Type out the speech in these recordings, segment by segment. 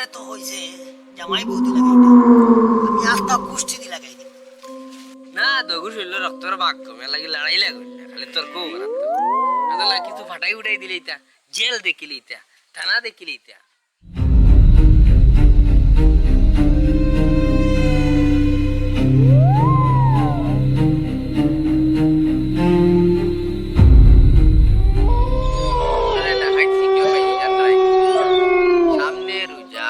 আমারে তো হইছে জামাই বৌদি লাগাই না আমি আস্তা কুষ্টি দি লাগাই দিই না দগু শৈল রক্তর বাঘ কমে লাগি লড়াই লাগুন না খালি তোর কৌ মারাত কিছু ফাটাই উঠাই দিলে ইতা জেল দেখিলি ইতা থানা দেখিলি ইতা সামনে রোজা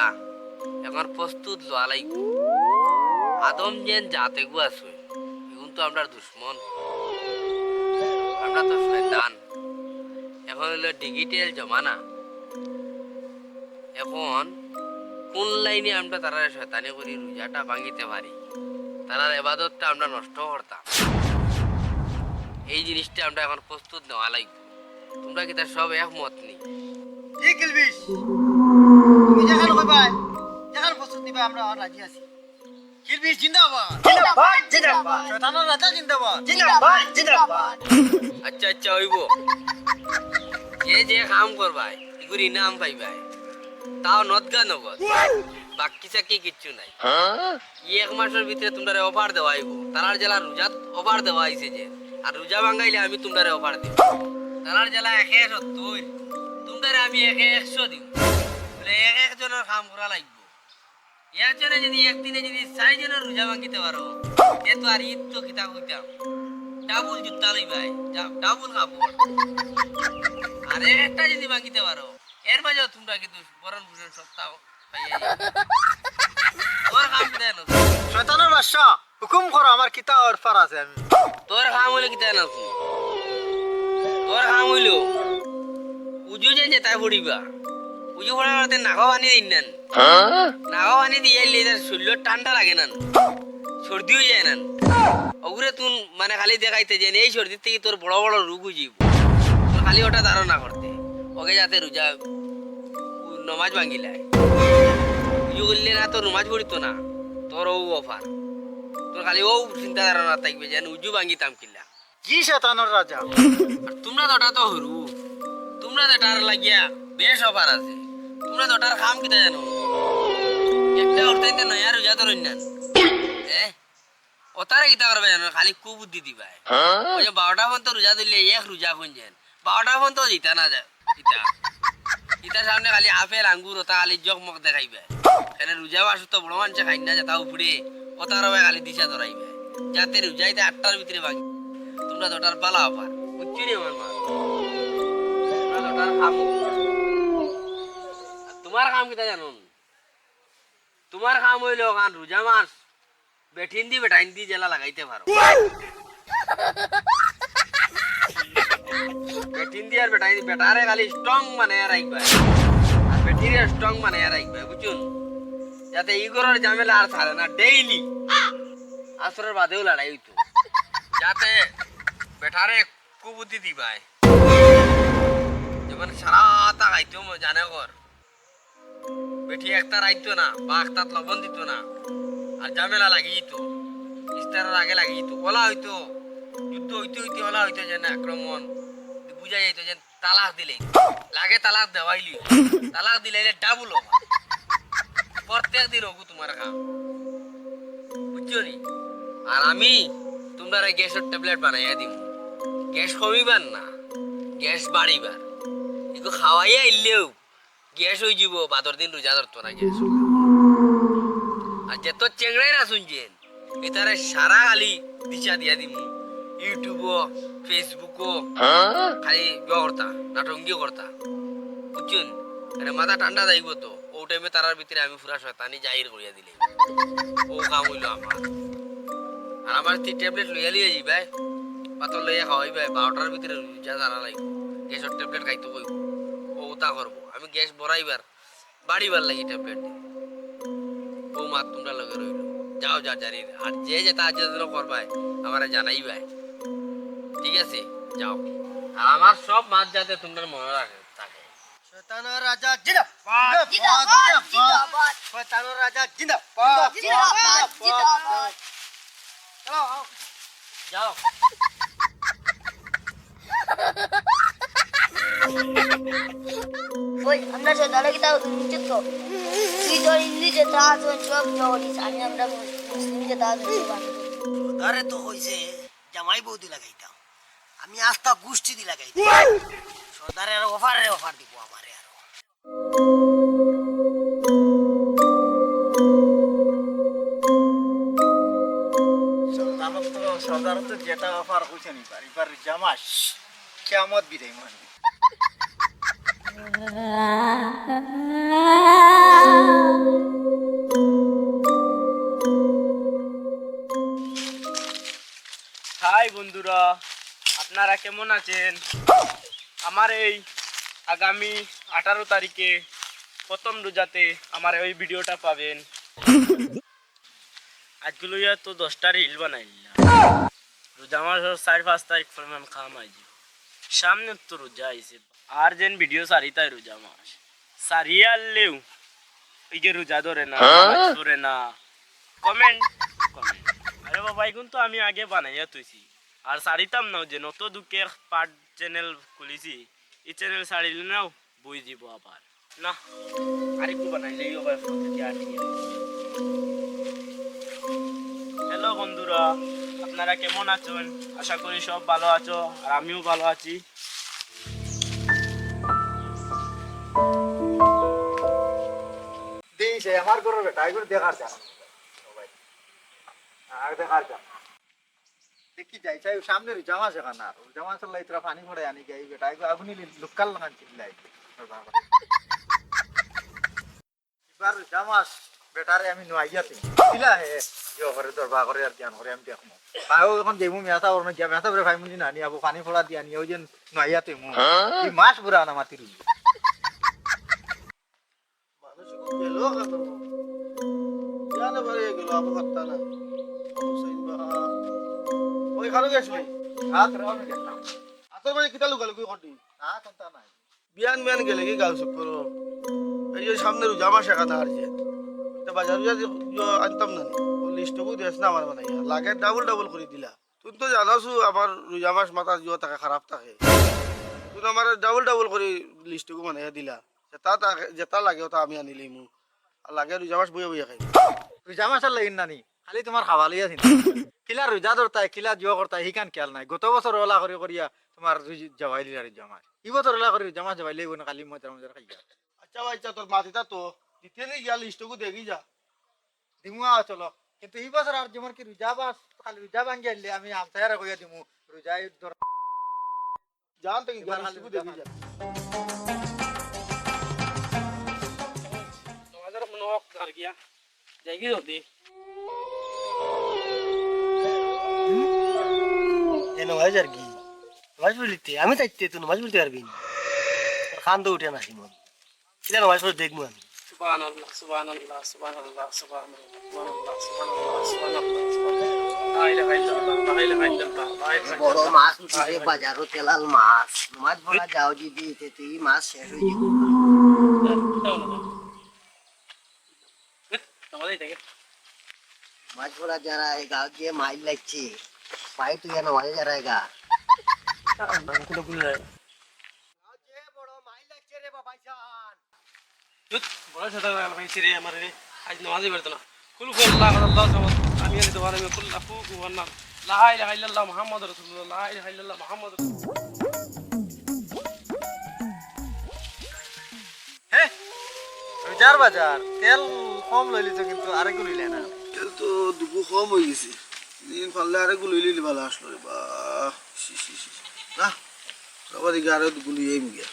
এখন প্রস্তুত লোয়া লাগবে আদম যেন যাতে গু আসুন এখন তো আমরা দুশ্মন আমরা তো শয়তান এখন হলো ডিজিটাল জমানা এখন কোন লাইনে আমরা তারা শয়তানি করি রোজাটা ভাঙিতে পারি তারার ইবাদতটা আমরা নষ্ট করতাম এই জিনিসটা আমরা এখন প্রস্তুত নেওয়া লাগবে তোমরা কি তার সব একমত নেই কি কিলবিস তুমি যেখানে কইবাই যেখানে প্রস্তুত নিবা আমরা রাজি আছি কিলবিস জিন্দাবাদ জিন্দাবাদ জিন্দাবাদ শয়তানের রাজা জিন্দাবাদ জিন্দাবাদ জিন্দাবাদ আচ্ছা আচ্ছা হইব যে কাম করবাই এগুর ইনাম পাইবাই তাও নদগা নগদ বাকি চাকি কিচ্ছু নাই এক মাসের ভিতরে তোমরা অফার দেওয়া হইব তারার জেলা রোজা অফার দেওয়া হয়েছে যে আর রোজা ভাঙাইলে আমি তোমরা অফার দিব তারার জেলা 170 তোমরা আমি 100 দিব বলে একজনের কাম করা লাগবে একজনে যদি একদিনে যদি 4 জনের রোজা ভাঙিতে পারো এ তো আর ঈদ তো কিতা হইতাম ডাবল জুতা লইবাই ডাবল কাপড় আর একটা যদি ভাঙিতে পারো এর মাঝেও তোমরা কিন্তু বরণ ভূষণ সপ্তাহ পাইয়া যাবে তোর কাম কিতা না শয়তানের বাদশা হুকুম করো আমার কিতা অফার আছে আমি তোর কাম হইলো কিতা না তোর কাম হইলো উজু যে তাই পড়িবা উজু পড়াতে নাগা পানি দিন নেন নাগা পানি দিয়ে এলে শরীর ঠান্ডা লাগে না সর্দি হয়ে যায় না ওগুলো তুই মানে খালি দেখাইতে যে এই সর্দির থেকে তোর বড় বড় রোগ হইব তোর খালি ওটা ধারণা করতে ওকে যাতে রোজা নমাজ ভাঙিলায় উজু করলে না তোর নমাজ পড়িত না তোর ও অফার তোর খালি ও চিন্তা ধারণা থাকবে যেন উজু ভাঙিতাম কিলা কি শয়তানের রাজা আর তোমরা তো ওটা তো হরু তোমরা তো এটার লাগিয়া বেশ অফার আছে তোমরা তো ওটার কাম কিতা জানো একটা উঠতে নয়া রোজা তো রইনান ওতারে কিতা করবে জানো খালি কুবুদ্ধি দিবা ওই যে 12টা পর্যন্ত রোজা দিলে এক রোজা খুঁজেন 12টা পর্যন্ত জিতা না যায় ইতা ইতার সামনে খালি আপেল আঙ্গুর ওটা খালি জগমগ দেখাইবে এখানে রোজা আসু তো বড় মানুষে খাই না যেটা উপরে ওটার খালি দিশা ধরাইবে যাতে রোজাইতে 8টার ভিতরে ভাঙি তোমরা তো ওটার পালা অফার বুঝছি নি আমার মা তোমরা তো ওটার কাম তোমার কাম কিতা জানো তোমার কাম হইলো কান রোজা মাস বেঠিন দি বেটাইন দি জেলা লাগাইতে পারো বেঠিন দি আর বেটাইন বেটারে খালি স্ট্রং মানে রাখবে আর বেটিরে স্ট্রং মানে রাখবে বুঝুন যাতে ইগোরের ঝামেলা আর ছাড়ে না ডেইলি আসরের বাদেও লড়াই হইতো যাতে বেটারে কুবুদ্ধি দিবাই যেমন সারা তা খাইতো জানে কর বেটি একটা রাইতো না বা একটা লবণ দিত না আর ঝামেলা লাগিত ইস্তারের আগে লাগিত ওলা হইতো যুদ্ধ হইতে হইতে ওলা হইতো যে না আক্রমণ বুঝা যাইতো যে তালাক দিলে লাগে তালাক দেওয়াইলি তালাক দিলে ডাবল প্রত্যেক দিন হবু তোমার খাম বুঝছো নি আর আমি তোমরা গ্যাসের ট্যাবলেট বানাইয়া দিব গ্যাস কমিবার না গ্যাস বাড়িবার এগুলো খাওয়াইয়া ইলেও গ্যাস হয়ে যাব বাদর দিন রোজা ধরতো না গ্যাস আর যে তোর চেংড়াই না শুনছেন এটারে সারা খালি দিশা দিয়া দিমু ইউটিউবও ফেসবুকও খালি করতা নাটঙ্গি করতা বুঝছেন আরে মাথা ঠান্ডা যাইব তো ও টাইমে তারার ভিতরে আমি পুরা শয়তানি জাহির করিয়া দিলে ও কাম হইলো আমার আর আমার ট্যাবলেট লইয়া লিয়ে যাইবাই পাতল লইয়া খাওয়াইবাই 12টার ভিতরে রোজা ধরা লাগবে গ্যাসের ট্যাবলেট খাইতে কইব ও তা করবো আমি গ্যাস ভরাইবার বাড়িবার লাগি ট্যাবলেট ও মাত তোমরা লগে রইল যাও যা জানি আর যে যেটা আজ করবাই আমার জানাইবাই ঠিক আছে যাও আর আমার সব মাছ যাতে তোমরা মনে রাখে থাকে শয়তানের রাজা জিন্দাবাদ জিন্দাবাদ জিন্দাবাদ শয়তানের রাজা জিন্দাবাদ জিন্দাবাদ জিন্দাবাদ চলো যাও ওই আমরা সদালে কি তাও নিচে তো তুই ধর ইংলিশে তাজ সব জড়িস আমরা মুসলিম যে তাজ আরে তো হইছে জামাই বৌদি লাগাইতাম আমি আস্তা গোষ্ঠী দি লাগাইতাম সর্দারের অফার দিব আমারে আরো সর্দার তো যেটা অফার হইছে নি এবার জামাস কিয়ামত বিদায় মানবে হাই বন্ধুরা, আপনারা কেমন আছেন? আমার এই আগামী 18 তারিখে প্রথম রোজাতে আমার ওই ভিডিওটা পাবেন। আজগুলো তো 10টা রিল বানাইলাম। রোজা মাসের 4-5 তারিখ পরিমাণ খাম আইজি। সামনে তো রোজা আইছে আর যেন ভিডিও সারিতাই রোজা মাস সারিয়ে আনলেও এই যে রোজা ধরে না ধরে না কমেন্ট আরে বাবা এখন তো আমি আগে বানাইয়া তুইছি আর সারিতাম না যে নত দুঃখে পার্ট চ্যানেল খুলিছি এই চ্যানেল সারিলে নাও বই দিব আবার না আরেকটু বানাইলেই আবার হ্যালো বন্ধুরা, আপনারা কেমন আছেন? আশা করি সব ভালো আছো আর আমিও ভালো আছি। দিছে আমার ঘরের বেটা এগুলো দেখার যা আর দেখার যা দেখি যাই চাই সামনে জামা সেখানে আর জামা চলাই তোরা পানি ভরে আনি গাই বেটা এগুলো আগুনি লুকাল লাগান চিল্লাই এবার জামাস বেটারে আমি নোয়াইয়াতে দিলা হে ইয়ে করে দরবার করে আর জ্ঞান করে আমি দেখবো পাও এখন যেমু মেয়াতা ওর না গিয়া মেয়াতা করে ভাই মুজি না নি আবো পানি ফোড়া দিয়া নি ওই যে নোয়াইয়াতে মু এই মাছ বুড়া না মাতি রুই মানুষ গেল কেন জানে বাড়ি গেল আবু কথা না হুসাইন বা ওই খালো গেছলি হাত রাও না গেলাম আতর মানে কিতা লুকালুকি করতি না কোনটা নাই বিয়ান গেলে কি গাল চুপ করো এই যে সামনে রোজা শেখা না আর যে বাজার আনতাম না ও লিস্টকু দেশ না আমার বানাই লাগে ডাবল করে দিলা তুই তো জানাছো আমার রোজা মাস মাথা জিও থাকে খারাপ থাকে তুই আমার ডাবল করে লিস্টকু বানাইয়া দিলা যেটা লাগে ওটা আমি আনিলি মু আর লাগে রোজা মাস বইয়া খাই রোজা মাসের লাগিন নানি খালি তোমার খাওয়ালি আছে কিলা রোজা ধরতাই কিলা জিও করতাই হিকান খেয়াল নাই গত বছর ওলা করে করিয়া তোমার জবাইলি আর জামাস ই বছর ওলা করে জামা জবাইলি না কালি মজার খাইয়া আচ্ছা তোর মাটিটা তো দিতে নেই গিয়া লিস্টকু দেখি যা দিমু চলো কিন্তু এই বছর আর যেমন কি রোজা বাস খালি রোজা ভাঙ্গি আনলে আমি আমসায়ারা কইয়া দিমু রোজাই ধর জান থেকে গিয়া লিস্টকু দেখি যা তোমাদের মনে হোক আর গিয়া যাই কি যদি নমাজ আর কি নমাজ বলিতে আমি চাইতে তুই নমাজ বলতে পারবি খান তো উঠে না হিমন এটা নমাজ পড়ে দেখবো আমি সুবহানাল্লাহ সুবহানাল্লাহ সুবহানাল্লাহ সুবহানাল্লাহ সুবহানাল্লাহ সুবহানাল্লাহ লা ইলাহা ইল্লাল্লাহ লা ইলাহা ইল্লাল্লাহ বড় মাছ উঠিছে বাজারও তেলাল মাছ মাছ বড়া যাও যদি তুই মাছ শেষ হয়ে যাবে তোমাদের দেখে মাছ বড়া যারা এই গাঁও দিয়ে মাইল লাগছে পাই তুই কেন মাঝে যারা গা কোনো ভুল নাই বড় মাইল লাগছে রে বাবা জান বড় সাদা ভাইছি রে আমার রে আজ নামাজই পড়তো না কুল আল্লাহ আল্লাহ সামাদ আমি আনি তোমার আমি কুল আফু ওয়ান্না লা ইলাহা ইল্লাল্লাহ মুহাম্মাদুর রাসূলুল্লাহ লা ইলাহা ইল্লাল্লাহ মুহাম্মাদুর হে রোজার বাজার তেল কম লইলি তো কিন্তু আরেকটু লইলে না তেল তো দুগু কম হয়ে গেছে দিন পারলে আরেকগুলো লইলি ভালো আসলো রে বা না সবার দিকে আরো দুগুলো এই গিয়া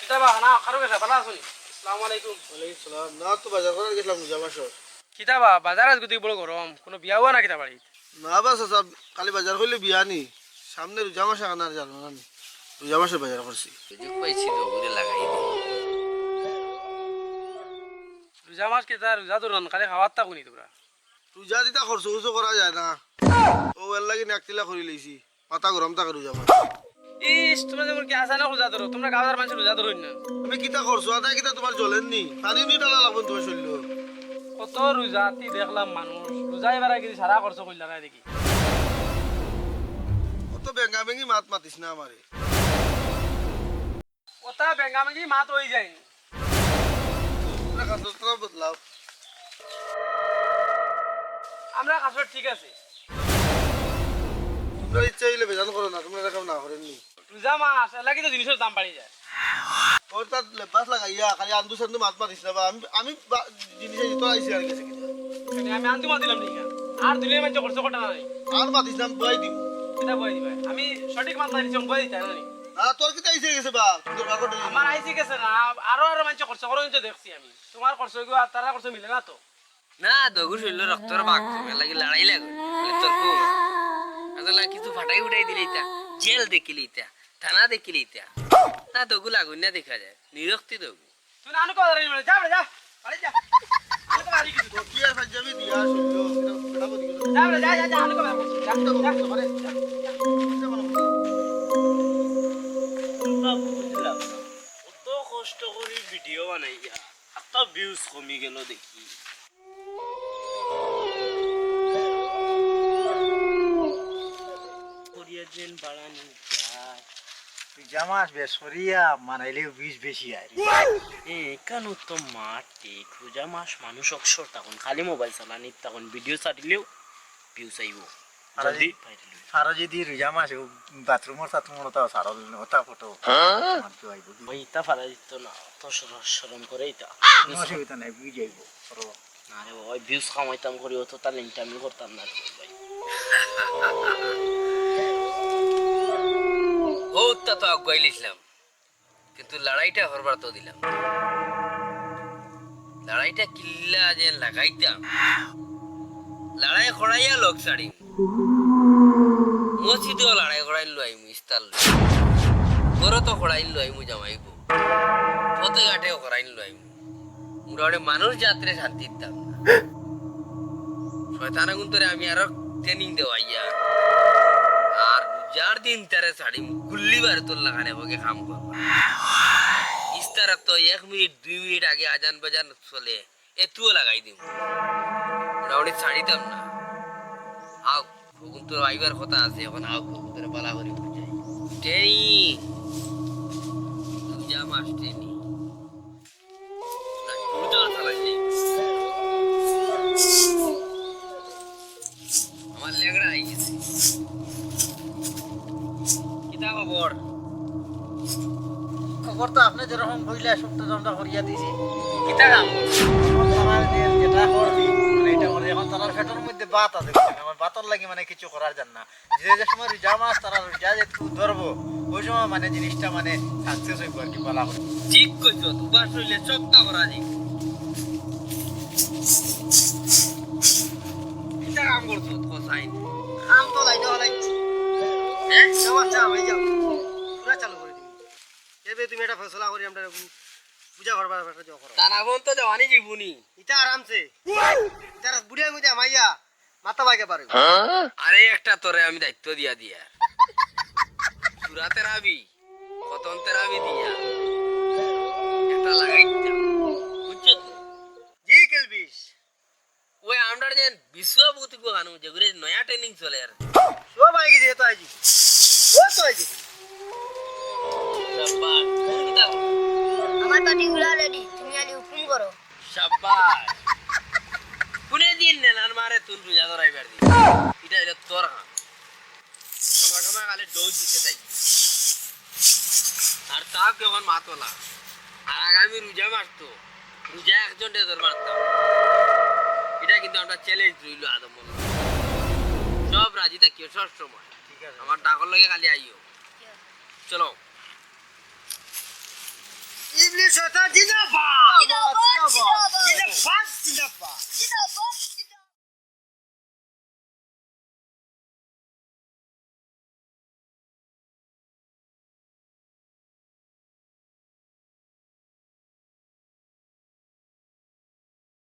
কিতাবা না কারো গেছে ভালো আছুনি আসসালামু আলাইকুম ওয়ালাইকুম সালাম না তো বাজার করে গেছিলাম রোজা মাসর কিতাবা বাজার আজ গতি বড় গরম কোনো বিয়া হওয়া না কিতা বাড়ি না বাস সব কালি বাজার করলে বিয়া নি সামনে রোজা মাসে আনার জানো না রোজা মাসের বাজার করছি সুযোগ পাইছি তো ঘুরে লাগাই দিই রোজা মাস কিতা রোজা ধরুন খালি খাওয়ার তা কোনি তোমরা রোজা দিতা খরচ উচো করা যায় না ও এর লাগি একটিলা করে লইছি মাথা গরম থাকে রোজা মাস ইস তোমরা যেমন কি আসা না রোজা ধরো তোমরা গাঁওয়ার মানুষ রোজা ধরুন না আমি কিতা করছো আদায় কিতা তোমার জ্বলেন নি পানি নি ডালা লাগবে তোমার শরীর কত রোজাতি দেখলাম মানুষ রোজা এবার আগে সারা খরচ করলা না দেখি অত বেঙ্গা বেঙ্গি মাত মাতিস না আমারে ওটা বেঙ্গামেঙ্গি মাত হয়ে যায়নি তোরা কাজ তোরা বদলাও আমরা কাছে ঠিক আছে তোমরা ইচ্ছা হইলে বেজান করো না তোমরা এরকম না করেননি রোজা মাস এলাকি তো জিনিসের দাম বাড়ি যায় ওর তার লেবাস লাগাইয়া খালি আন্দু সান্দু মাত মাতিস না বা আমি জিনিসে তোরা আইসি আর গেছে কিনা মানে আমি আনতে মা দিলাম ঠিক আর দিলে মানে খরচ করতে না নাই আর মাতিস না দোয়াই দিব এটা বই দিবে আমি সঠিক মাত্রা দিচ্ছি বই দিতে জানি না তোর কি আইসে গেছে বা তোর কাকড় আমার আইসি গেছে না আরো মানুষ খরচ করো দেখছি আমি তোমার খরচ গো আর তারা খরচ মিলে না তো না দগু শৈল রক্তর বাঘ তুমি লাগি লড়াই লাগো তোর কো আসলে কিছু ফাটাই উঠাই দিলে ইতা জেল দেখিলি ইতা থানা দেখিলি ইতা না দগু লাগুন না দেখা যায় নিরক্তি দগু তুই না আনু কথা জানি যা যা বাড়ি যা আমি তো বাড়ি গেছি তো কি আর পাঞ্জাবি দিয়া শুনলো এটা বেড়াবো দিকে যা যা যা আনু কথা বলছি যা বুঝলাম কত কষ্ট করে ভিডিও বানাইয়া এত ভিউজ কমি গেল দেখি করিয়া যেন বাড়ানো যায় জামা আসবে সরিয়া মানাইলেও বিষ বেশি আর কেন তো মাঠে খোঁজা মাস মানুষ অক্ষর তখন খালি মোবাইল চালানি তখন ভিডিও ছাড়িলেও ভিউ চাইব জলদি আর যদি রোজা মাস বাথরুমর টাথরুমর তাও সারল ওটা ফটো মানতে আইব ওই ইতা ফারা দিত না তো সরম করে ইতা অসুবিধা নাই বুঝ যাইব না রে ওই ভিউজ কামাইতাম করি অত তার ইন্টারভিউ করতাম না রে ভাই ওটা তো আগাইলিছিলাম কিন্তু লড়াইটা হরবার তো দিলাম লড়াইটা কিল্লা যে লাগাইতাম লড়াই খড়াইয়া লোক ছাড়ি মসজিদেও লড়াই খড়াই লই ইস্তাল বড় তো খড়াই লই মু জামাইবো ফতে ঘাটেও খড়াই লই মোটামুটি মানুষ যাত্রে শান্তি দিতাম শয়তানা গুন্তরে আমি আরো ট্রেনিং দেওয়াইয়া আর যার দিন তারে শাড়ি গুল্লিবার তোর লাগানে বকে কাম করবা ইস্তারা তো 1 মিনিট 2 মিনিট আগে আজান বাজান চলে এতুও লাগাই দিম মোটামুটি ছাড়িতাম না আও খগুন তোর আইবার কথা আছে এখন আও খগুন তোর বালা করি বুঝাই ট্রেনিং যা মাস ট্রেনিং আমার লেগড়া আই গেছে কিতা খবর খবর তো আপনি যেরকম বইলে সপ্তাহ জনটা করিয়া দিছি কিতা কাম যেটা করবি মানে এটা করে এখন তার ফেটোর মধ্যে বাত আছে আমার বাতর লাগি মানে কিছু করার জান না যে সময় রোজা মাস তারা রোজা যে একটু ধরবো ওই সময় মানে জিনিসটা মানে সাকসেস হইব আর কি বলা করে ঠিক কইছো দুবার শুইলে চক্কা করা যায় কিতা কাম করছো কোসাইন কাম তো লাইনে হলাইছি হ্যাঁ যাওয়া যাও এই যাও পুরা চালু করে দিবি এবে তুমি এটা ফয়সালা করি আমরা পূজা করবার একটা যাও করো তার আগুন তো জওয়ানি জীবনি ইটা আরামসে যারা বুড়িয়া মুদে মাইয়া মাথা বাইকে পারে আরে একটা তোরে আমি দায়িত্ব দিয়া দিয়া সুরাতে রাবি কতন্তে রাবি দিয়া একটা লাগাই দিতাম বুঝছো তো জি কেলবিস ওই আমরা যে বিশ্বভূতি গো গানু যেগুলো নয়া ট্রেনিং চলে আর সব আই গেছে তো আইজি ও তো আইজি শাবাশ কোন দাও আমার পার্টিগুলো রেডি তুমি আলি হুকুম করো শাবাশ কোনে দিন নেলান মারে তুই রোজা ধরাইবার দি এটা এটা তোর হাত সময় সময় খালি ডোজ দিতে তাই আর তাও কেমন মাতলা আর আগামী রোজা মারতো রোজা একজন ডেজর মারতাম এটা কিন্তু আমরা চ্যালেঞ্জ রইল আদম সব রাজি থাকিও সব সময় ঠিক আছে আমার ডাকর লাগে খালি আইও চলো ইবলিশ শয়তান জিন্দাবাদ জিন্দাবাদ, জিন্দাবাদ। জিন্দাবাদ জিন্দাবাদ জিন্দাবাদ